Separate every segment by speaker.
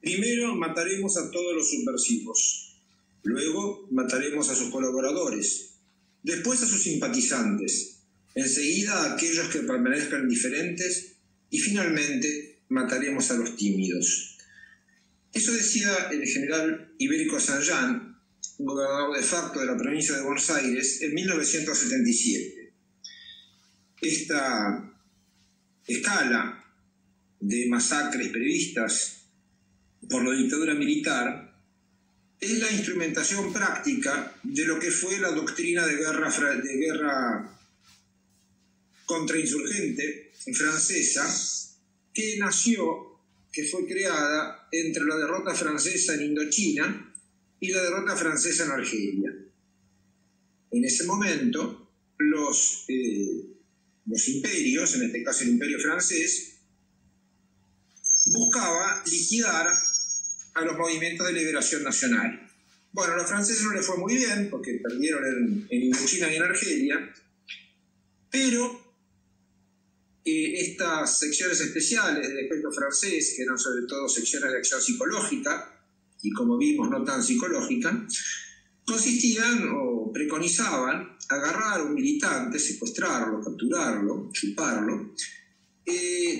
Speaker 1: Primero mataremos a todos los subversivos, luego mataremos a sus colaboradores, después a sus simpatizantes, enseguida a aquellos que permanezcan indiferentes y finalmente mataremos a los tímidos. Eso decía el general Ibérico Saint-Jean, gobernador de facto de la provincia de Buenos Aires, en 1977. Esta escala de masacres previstas por la dictadura militar es la instrumentación práctica de lo que fue la doctrina de guerra contrainsurgente francesa, que fue creada entre la derrota francesa en Indochina y la derrota francesa en Argelia. En ese momento, los imperios, en este caso el imperio francés, buscaba liquidar a los movimientos de liberación nacional. Bueno, a los franceses no les fue muy bien, porque perdieron en Indochina y en Argelia, pero estas secciones especiales del ejército francés, que eran sobre todo secciones de acción psicológica, y como vimos no tan psicológica, consistían o preconizaban agarrar a un militante, secuestrarlo, capturarlo, chuparlo,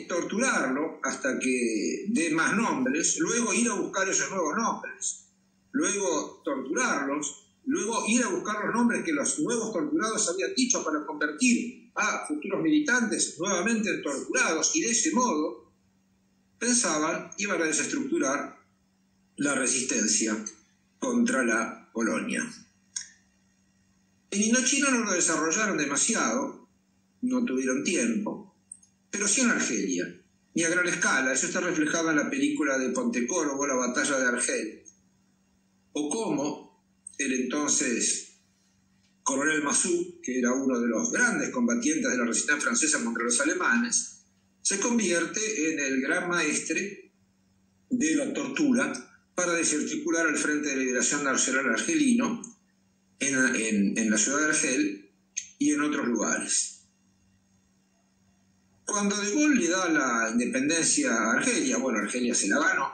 Speaker 1: torturarlo hasta que dé más nombres, luego ir a buscar esos nuevos nombres, luego torturarlos, luego ir a buscar los nombres que los nuevos torturados habían dicho para convertir a futuros militantes nuevamente torturados, y de ese modo pensaban iban a desestructurar la resistencia contra la Polonia. En Indochina no lo desarrollaron demasiado, no tuvieron tiempo, pero sí en Argelia, y a gran escala. Eso está reflejado en la película de Pontecorvo, La batalla de Argel, o cómo el entonces coronel Massu, que era uno de los grandes combatientes de la resistencia francesa contra los alemanes, se convierte en el gran maestre de la tortura para desarticular al Frente de Liberación Nacional Argelino en la ciudad de Argel y en otros lugares. Cuando De Gaulle le da la independencia a Argelia, bueno, Argelia se la ganó,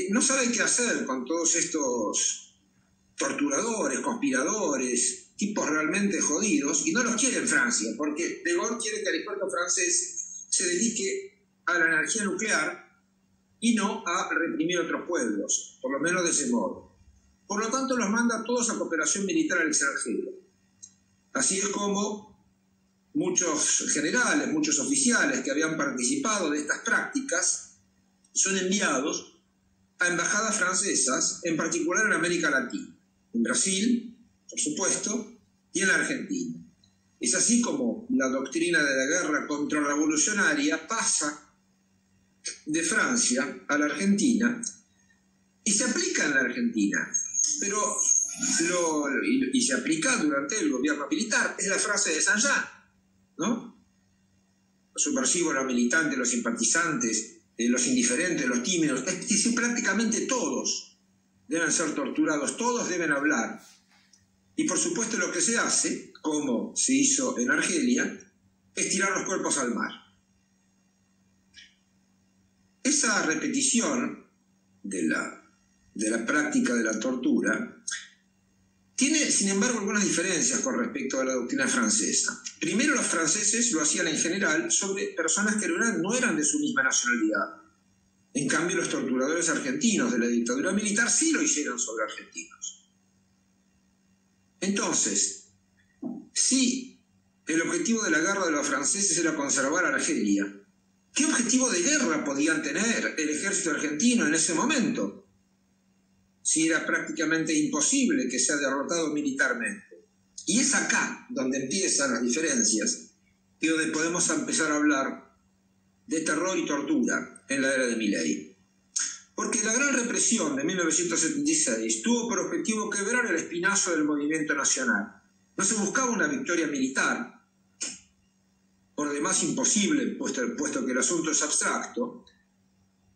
Speaker 1: no sabe qué hacer con todos estos torturadores, conspiradores, tipos realmente jodidos, y no los quiere en Francia, porque De Gaulle quiere que el ejército francés se dedique a la energía nuclear y no a reprimir otros pueblos, por lo menos de ese modo. Por lo tanto, los manda todos a cooperación militar al extranjero. Así es como muchos generales, muchos oficiales que habían participado de estas prácticas son enviados a embajadas francesas, en particular en América Latina, en Brasil, por supuesto, y en la Argentina. Es así como la doctrina de la guerra contrarrevolucionaria pasa de Francia a la Argentina y se aplica en la Argentina, pero y se aplica durante el gobierno militar. Es la frase de Saint-Jean, ¿no? Los subversivos, los militantes, los simpatizantes, los indiferentes, los tímidos, es decir, prácticamente todos deben ser torturados, todos deben hablar. Y por supuesto lo que se hace, como se hizo en Argelia, es tirar los cuerpos al mar. Esa repetición de la práctica de la tortura tiene, sin embargo, algunas diferencias con respecto a la doctrina francesa. Primero, los franceses lo hacían en general sobre personas que no eran de su misma nacionalidad. En cambio, los torturadores argentinos de la dictadura militar sí lo hicieron sobre argentinos. Entonces, si el objetivo de la guerra de los franceses era conservar Argelia, ¿qué objetivo de guerra podían tener el ejército argentino en ese momento? Si era prácticamente imposible que sea derrotado militarmente. Y es acá donde empiezan las diferencias y donde podemos empezar a hablar de terror y tortura en la era de Milei. Porque la gran represión de 1976 tuvo por objetivo quebrar el espinazo del movimiento nacional. No se buscaba una victoria militar, por demás imposible, puesto que el asunto es abstracto,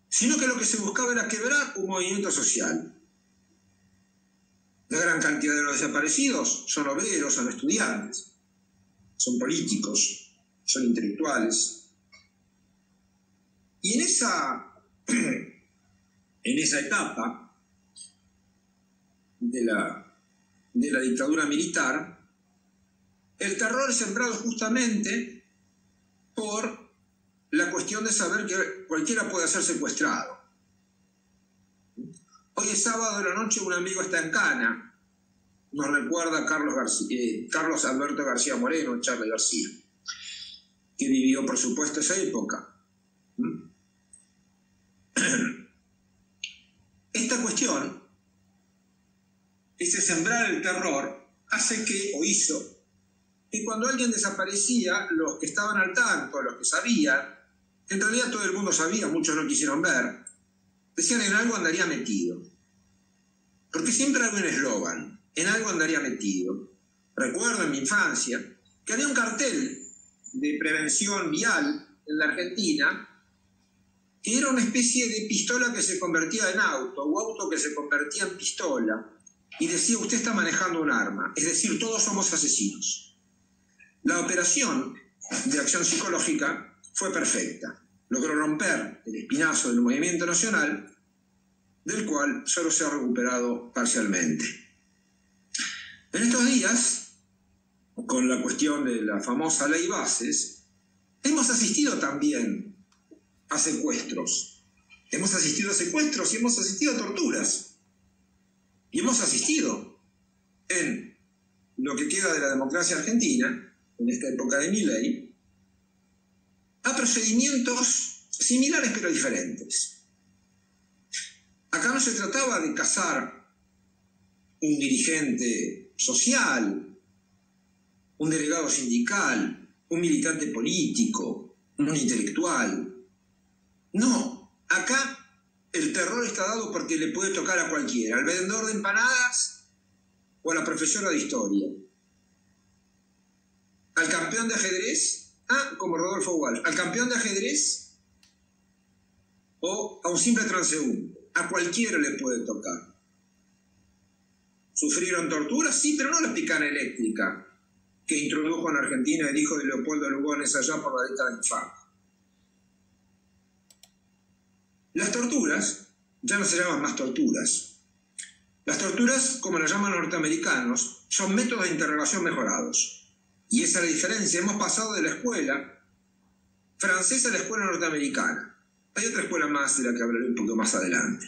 Speaker 1: sino que lo que se buscaba era quebrar un movimiento social. La gran cantidad de los desaparecidos son obreros, son estudiantes, son políticos, son intelectuales. Y en en esa etapa de la dictadura militar, el terror es sembrado justamente por la cuestión de saber que cualquiera puede ser secuestrado. Hoy es sábado de la noche, un amigo está en Cana, nos recuerda Carlos Alberto García Moreno, Charly García, que vivió, por supuesto, esa época. Esta cuestión, ese sembrar el terror, hace que, o hizo, que cuando alguien desaparecía, los que estaban al tanto, los que sabían, en realidad todo el mundo sabía, muchos no quisieron ver, decían en algo andaría metido. Porque siempre hay un eslogan, en algo andaría metido. Recuerdo en mi infancia que había un cartel de prevención vial en la Argentina que era una especie de pistola que se convertía en auto, o auto que se convertía en pistola, y decía, usted está manejando un arma, es decir, todos somos asesinos. La operación de acción psicológica fue perfecta. Logró romper el espinazo del movimiento nacional, del cual solo se ha recuperado parcialmente. En estos días, con la cuestión de la famosa ley Bases, hemos asistido también a secuestros. Hemos asistido a secuestros y hemos asistido a torturas. Y hemos asistido en lo que queda de la democracia argentina, en esta época de Milei, a procedimientos similares pero diferentes. Acá no se trataba de cazar un dirigente social, un delegado sindical, un militante político, un intelectual. No, acá el terror está dado porque le puede tocar a cualquiera, al vendedor de empanadas o a la profesora de historia. Al campeón de ajedrez, como Rodolfo Walsh, al campeón de ajedrez o a un simple transeúnte. A cualquiera le puede tocar. ¿Sufrieron torturas? Sí, pero no la picana eléctrica que introdujo en Argentina el hijo de Leopoldo Lugones allá por la década infame. Las torturas ya no se llaman más torturas. Las torturas, como las llaman los norteamericanos, son métodos de interrogación mejorados. Y esa es la diferencia. Hemos pasado de la escuela francesa a la escuela norteamericana. Hay otra escuela más de la que hablaré un poco más adelante.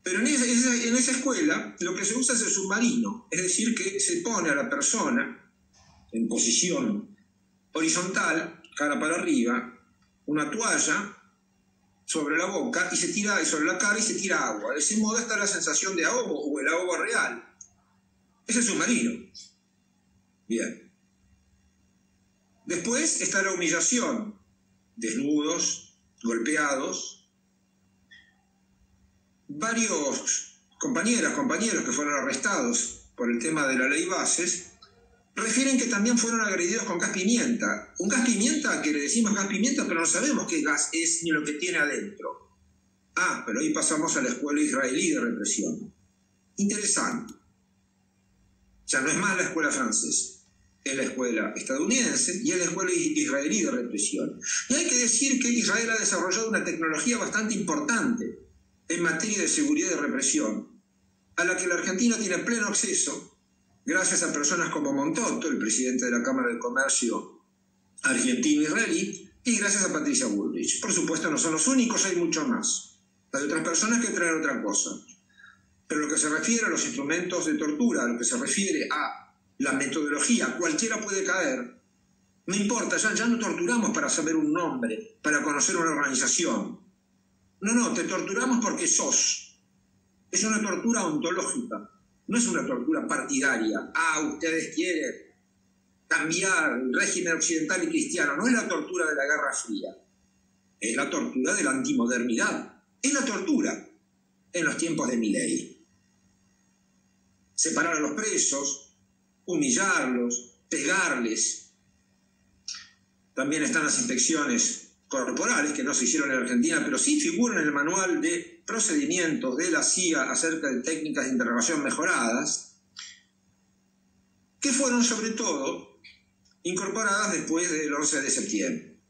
Speaker 1: Pero en esa escuela lo que se usa es el submarino, es decir, que se pone a la persona en posición horizontal, cara para arriba, una toalla sobre la boca y se tira sobre la cara y se tira agua. De ese modo está la sensación de ahogo o el ahogo real. Es el submarino. Bien. Después está la humillación. Desnudos, golpeados. Varios compañeros que fueron arrestados por el tema de la ley Bases refieren que también fueron agredidos con gas pimienta. Un gas pimienta que le decimos gas pimienta, pero no sabemos qué gas es ni lo que tiene adentro. Pero ahí pasamos a la escuela israelí de represión. Interesante. Ya no es más la escuela francesa. Es la escuela estadounidense y es la escuela israelí de represión. Y hay que decir que Israel ha desarrollado una tecnología bastante importante en materia de seguridad y represión, a la que la Argentina tiene pleno acceso gracias a personas como Montotto, el presidente de la Cámara de Comercio argentino-israelí, y gracias a Patricia Bullrich. Por supuesto no son los únicos, hay mucho más. Hay otras personas que traen otra cosa. Pero lo que se refiere a los instrumentos de tortura, a lo que se refiere a la metodología, cualquiera puede caer. No importa, ya no torturamos para saber un nombre, para conocer una organización. No, te torturamos porque sos. Es una tortura ontológica, no es una tortura partidaria. Ustedes quieren cambiar el régimen occidental y cristiano. No es la tortura de la Guerra Fría, es la tortura de la antimodernidad. Es la tortura en los tiempos de Milei. Separar a los presos, humillarlos, pegarles. También están las inspecciones corporales que no se hicieron en Argentina, pero sí figuran en el manual de procedimientos de la CIA acerca de técnicas de interrogación mejoradas, que fueron sobre todo incorporadas después del 11 de septiembre.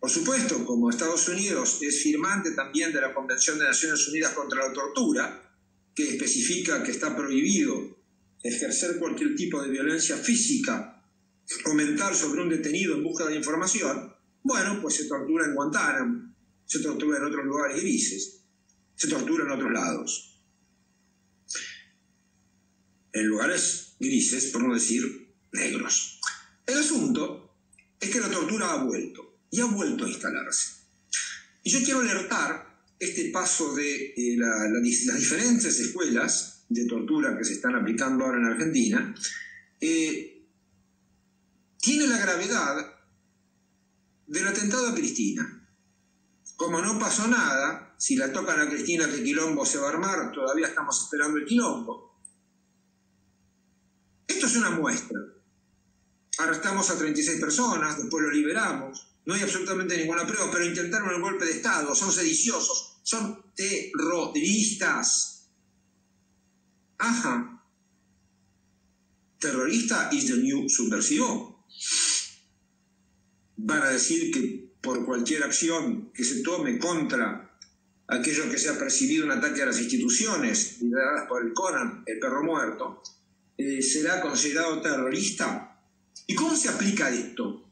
Speaker 1: Por supuesto, como Estados Unidos es firmante también de la Convención de Naciones Unidas contra la Tortura, que especifica que está prohibido ejercer cualquier tipo de violencia física o mental sobre un detenido en busca de información, bueno, pues se tortura en Guantánamo, se tortura en otros lugares grises, se tortura en otros lados. En lugares grises, por no decir negros. El asunto es que la tortura ha vuelto, y ha vuelto a instalarse. Y yo quiero alertar este paso de las diferentes escuelas de tortura que se están aplicando ahora en Argentina, tiene la gravedad del atentado a Cristina. Como no pasó nada, si la tocan a Cristina que quilombo se va a armar, todavía estamos esperando el quilombo. Esto es una muestra. Arrestamos a 36 personas, después los liberamos. No hay absolutamente ninguna prueba, pero intentaron el golpe de Estado, son sediciosos, son terroristas. Ajá. Terrorista is the new subversivo. Van a decir que por cualquier acción que se tome contra aquello que sea percibido un ataque a las instituciones lideradas por el Conan, el perro muerto, será considerado terrorista. ¿Y cómo se aplica esto?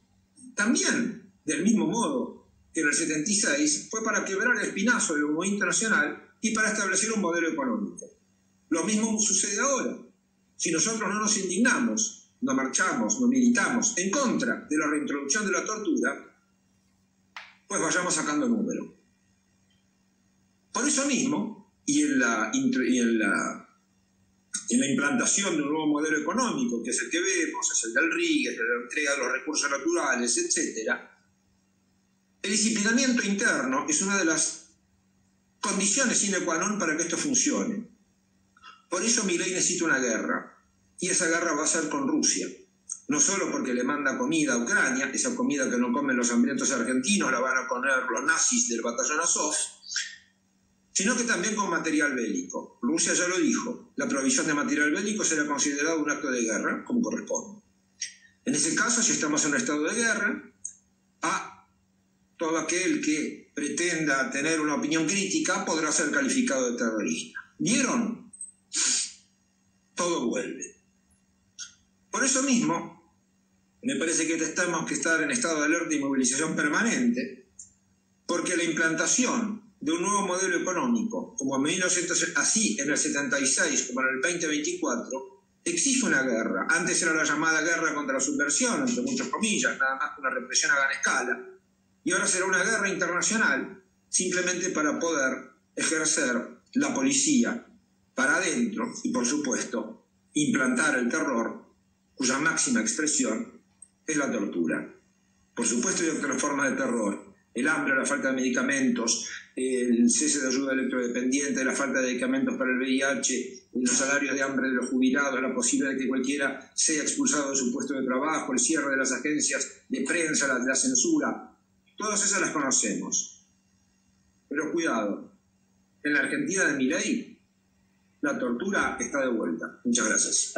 Speaker 1: También, del mismo modo que en el 76 fue para quebrar el espinazo del movimiento nacional y para establecer un modelo económico. Lo mismo sucede ahora. Si nosotros no nos indignamos, no marchamos, no militamos en contra de la reintroducción de la tortura, pues vayamos sacando número. Por eso mismo, y en la implantación de un nuevo modelo económico, que es el que vemos, es el del RIG, es el de la entrega de los recursos naturales, etc., el disciplinamiento interno es una de las condiciones sine qua non para que esto funcione. Por eso Milei necesita una guerra, y esa guerra va a ser con Rusia. No solo porque le manda comida a Ucrania, esa comida que no comen los hambrientos argentinos la van a comer los nazis del batallón Azov, sino que también con material bélico. Rusia ya lo dijo, la provisión de material bélico será considerado un acto de guerra, como corresponde. En ese caso, si estamos en un estado de guerra, todo aquel que pretenda tener una opinión crítica podrá ser calificado de terrorista. ¿Vieron? Todo vuelve. Por eso mismo, me parece que tenemos que estar en estado de alerta y movilización permanente, porque la implantación de un nuevo modelo económico, como así en el 76 como en el 2024, exige una guerra. Antes era la llamada guerra contra la subversión, entre muchas comillas, nada más que una represión a gran escala. Y ahora será una guerra internacional simplemente para poder ejercer la policía para adentro y, por supuesto, implantar el terror, cuya máxima expresión es la tortura. Por supuesto, hay otras formas de terror. El hambre, la falta de medicamentos, el cese de ayuda electrodependiente, la falta de medicamentos para el VIH, los salarios de hambre de los jubilados, la posibilidad de que cualquiera sea expulsado de su puesto de trabajo, el cierre de las agencias de prensa, la censura. Todas esas las conocemos. Pero cuidado, en la Argentina de Milei, la tortura está de vuelta. Muchas gracias.